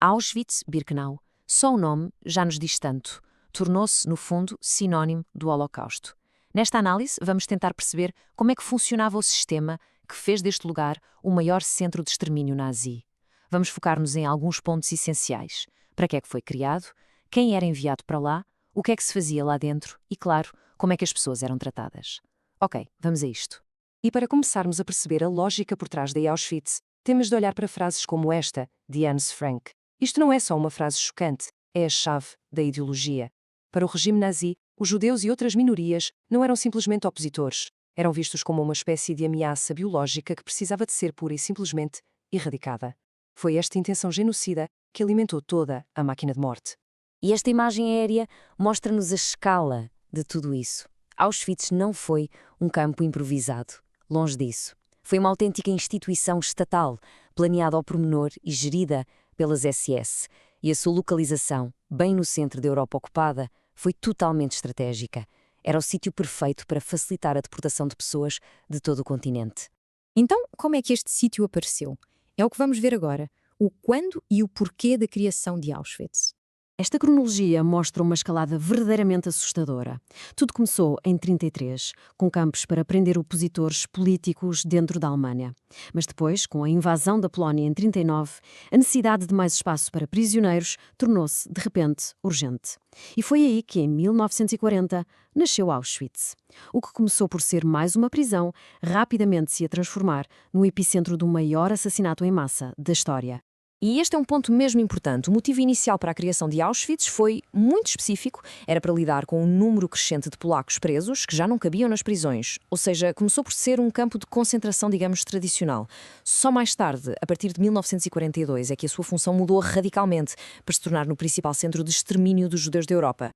Auschwitz-Birkenau, só o nome já nos diz tanto. Tornou-se, no fundo, sinónimo do Holocausto. Nesta análise, vamos tentar perceber como é que funcionava o sistema que fez deste lugar o maior centro de extermínio nazi. Vamos focar-nos em alguns pontos essenciais. Para que é que foi criado? Quem era enviado para lá? O que é que se fazia lá dentro? E, claro, como é que as pessoas eram tratadas. Ok, vamos a isto. E para começarmos a perceber a lógica por trás de Auschwitz, temos de olhar para frases como esta, de Hans Frank. Isto não é só uma frase chocante, é a chave da ideologia. Para o regime nazi, os judeus e outras minorias não eram simplesmente opositores, eram vistos como uma espécie de ameaça biológica que precisava de ser pura e simplesmente erradicada. Foi esta intenção genocida que alimentou toda a máquina de morte. E esta imagem aérea mostra-nos a escala de tudo isso. Auschwitz não foi um campo improvisado. Longe disso. Foi uma autêntica instituição estatal, planeada ao pormenor e gerida pelas SS. E a sua localização, bem no centro da Europa ocupada, foi totalmente estratégica. Era o sítio perfeito para facilitar a deportação de pessoas de todo o continente. Então, como é que este sítio apareceu? É o que vamos ver agora, o quando e o porquê da criação de Auschwitz. Esta cronologia mostra uma escalada verdadeiramente assustadora. Tudo começou em 1933, com campos para prender opositores políticos dentro da Alemanha. Mas depois, com a invasão da Polónia em 1939, a necessidade de mais espaço para prisioneiros tornou-se, de repente, urgente. E foi aí que, em 1940, nasceu Auschwitz. O que começou por ser mais uma prisão, rapidamente se ia transformar no epicentro do maior assassinato em massa da história. E este é um ponto mesmo importante. O motivo inicial para a criação de Auschwitz foi muito específico. Era para lidar com um número crescente de polacos presos que já não cabiam nas prisões. Ou seja, começou por ser um campo de concentração, digamos, tradicional. Só mais tarde, a partir de 1942, é que a sua função mudou radicalmente para se tornar no principal centro de extermínio dos judeus da Europa.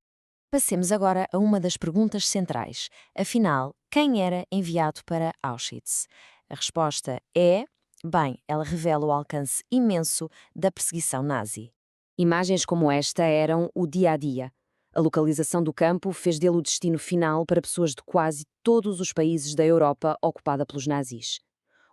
Passemos agora a uma das perguntas centrais. Afinal, quem era enviado para Auschwitz? A resposta é... Bem, ela revela o alcance imenso da perseguição nazi. Imagens como esta eram o dia a dia. A localização do campo fez dele o destino final para pessoas de quase todos os países da Europa ocupada pelos nazis.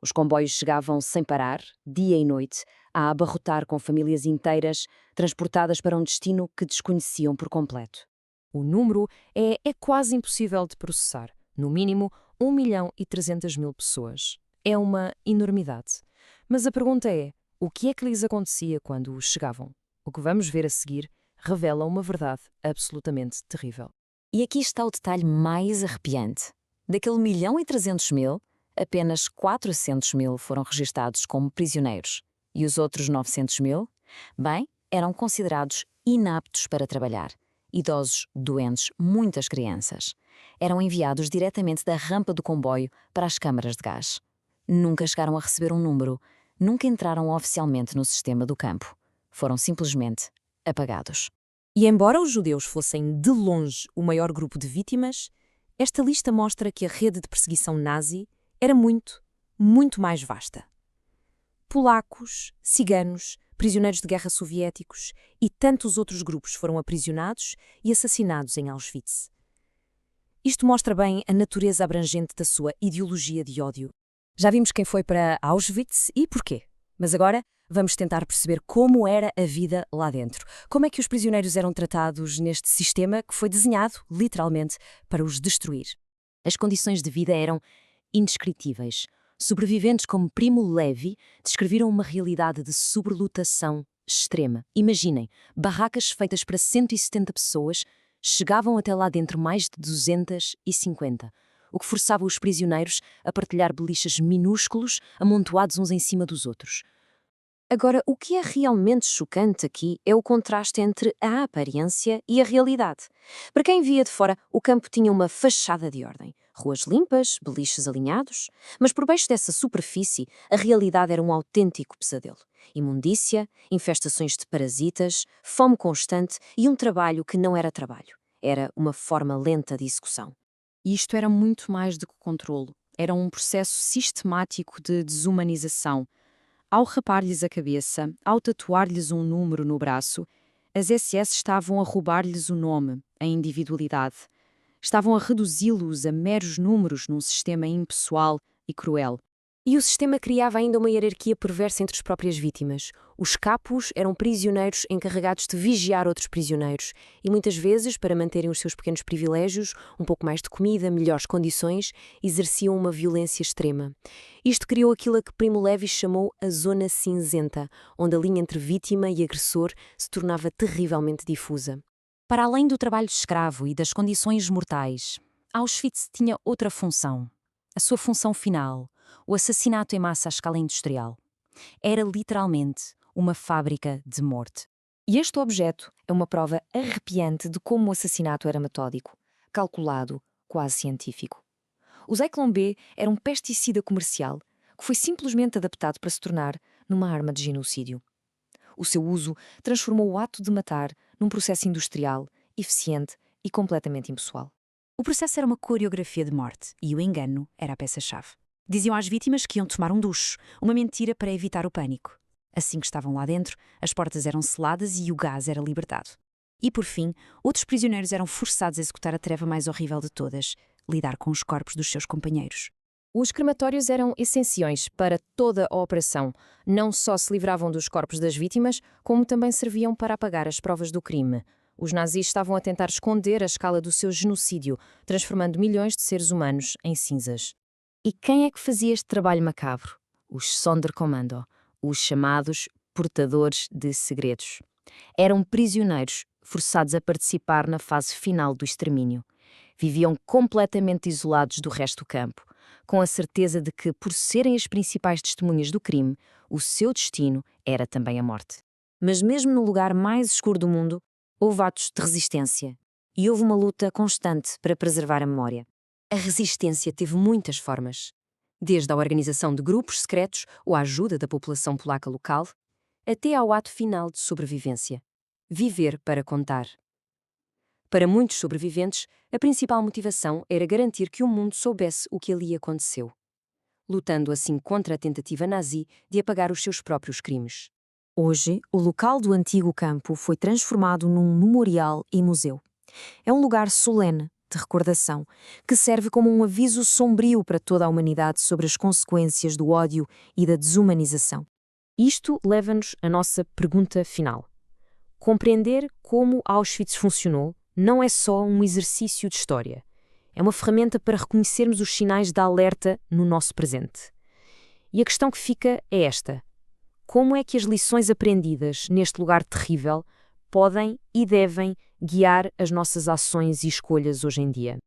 Os comboios chegavam sem parar, dia e noite, a abarrotar com famílias inteiras, transportadas para um destino que desconheciam por completo. O número é quase impossível de processar. No mínimo, 1.300.000 pessoas. É uma enormidade. Mas a pergunta é, o que é que lhes acontecia quando chegavam? O que vamos ver a seguir revela uma verdade absolutamente terrível. E aqui está o detalhe mais arrepiante. Daquele 1.300.000, apenas 400.000 foram registados como prisioneiros. E os outros 900.000? Bem, eram considerados inaptos para trabalhar. Idosos, doentes, muitas crianças. Eram enviados diretamente da rampa do comboio para as câmaras de gás. Nunca chegaram a receber um número, nunca entraram oficialmente no sistema do campo. Foram simplesmente apagados. E embora os judeus fossem, de longe, o maior grupo de vítimas, esta lista mostra que a rede de perseguição nazi era muito, muito mais vasta. Polacos, ciganos, prisioneiros de guerra soviéticos e tantos outros grupos foram aprisionados e assassinados em Auschwitz. Isto mostra bem a natureza abrangente da sua ideologia de ódio. Já vimos quem foi para Auschwitz e porquê. Mas agora vamos tentar perceber como era a vida lá dentro. Como é que os prisioneiros eram tratados neste sistema que foi desenhado, literalmente, para os destruir. As condições de vida eram indescritíveis. Sobreviventes como Primo Levi descreveram uma realidade de sobrelotação extrema. Imaginem, barracas feitas para 170 pessoas chegavam até lá dentro mais de 250. O que forçava os prisioneiros a partilhar beliches minúsculos amontoados uns em cima dos outros. Agora, o que é realmente chocante aqui é o contraste entre a aparência e a realidade. Para quem via de fora, o campo tinha uma fachada de ordem. Ruas limpas, beliches alinhados, mas por baixo dessa superfície, a realidade era um autêntico pesadelo. Imundícia, infestações de parasitas, fome constante e um trabalho que não era trabalho. Era uma forma lenta de execução. E isto era muito mais do que controlo. Era um processo sistemático de desumanização. Ao rapar-lhes a cabeça, ao tatuar-lhes um número no braço, as SS estavam a roubar-lhes o nome, a individualidade. Estavam a reduzi-los a meros números num sistema impessoal e cruel. E o sistema criava ainda uma hierarquia perversa entre as próprias vítimas. Os capos eram prisioneiros encarregados de vigiar outros prisioneiros e muitas vezes, para manterem os seus pequenos privilégios, um pouco mais de comida, melhores condições, exerciam uma violência extrema. Isto criou aquilo a que Primo Levi chamou a zona cinzenta, onde a linha entre vítima e agressor se tornava terrivelmente difusa. Para além do trabalho escravo e das condições mortais, Auschwitz tinha outra função. A sua função final, o assassinato em massa à escala industrial. Era literalmente uma fábrica de morte. E este objeto é uma prova arrepiante de como o assassinato era metódico, calculado, quase científico. O Zyklon B era um pesticida comercial que foi simplesmente adaptado para se tornar numa arma de genocídio. O seu uso transformou o ato de matar num processo industrial, eficiente e completamente impessoal. O processo era uma coreografia de morte e o engano era a peça-chave. Diziam às vítimas que iam tomar um duche, uma mentira para evitar o pânico. Assim que estavam lá dentro, as portas eram seladas e o gás era libertado. E, por fim, outros prisioneiros eram forçados a executar a tarefa mais horrível de todas, lidar com os corpos dos seus companheiros. Os crematórios eram essenciais para toda a operação. Não só se livravam dos corpos das vítimas, como também serviam para apagar as provas do crime. Os nazis estavam a tentar esconder a escala do seu genocídio, transformando milhões de seres humanos em cinzas. E quem é que fazia este trabalho macabro? Os Sonderkommando, os chamados portadores de segredos. Eram prisioneiros forçados a participar na fase final do extermínio. Viviam completamente isolados do resto do campo, com a certeza de que, por serem as principais testemunhas do crime, o seu destino era também a morte. Mas mesmo no lugar mais escuro do mundo, houve atos de resistência e houve uma luta constante para preservar a memória. A resistência teve muitas formas, desde a organização de grupos secretos ou a ajuda da população polaca local, até ao ato final de sobrevivência. Viver para contar. Para muitos sobreviventes, a principal motivação era garantir que o mundo soubesse o que ali aconteceu, lutando assim contra a tentativa nazi de apagar os seus próprios crimes. Hoje, o local do antigo campo foi transformado num memorial e museu. É um lugar solene, de recordação, que serve como um aviso sombrio para toda a humanidade sobre as consequências do ódio e da desumanização. Isto leva-nos à nossa pergunta final. Compreender como Auschwitz funcionou não é só um exercício de história. É uma ferramenta para reconhecermos os sinais de alerta no nosso presente. E a questão que fica é esta: como é que as lições aprendidas neste lugar terrível podem e devem guiar as nossas ações e escolhas hoje em dia?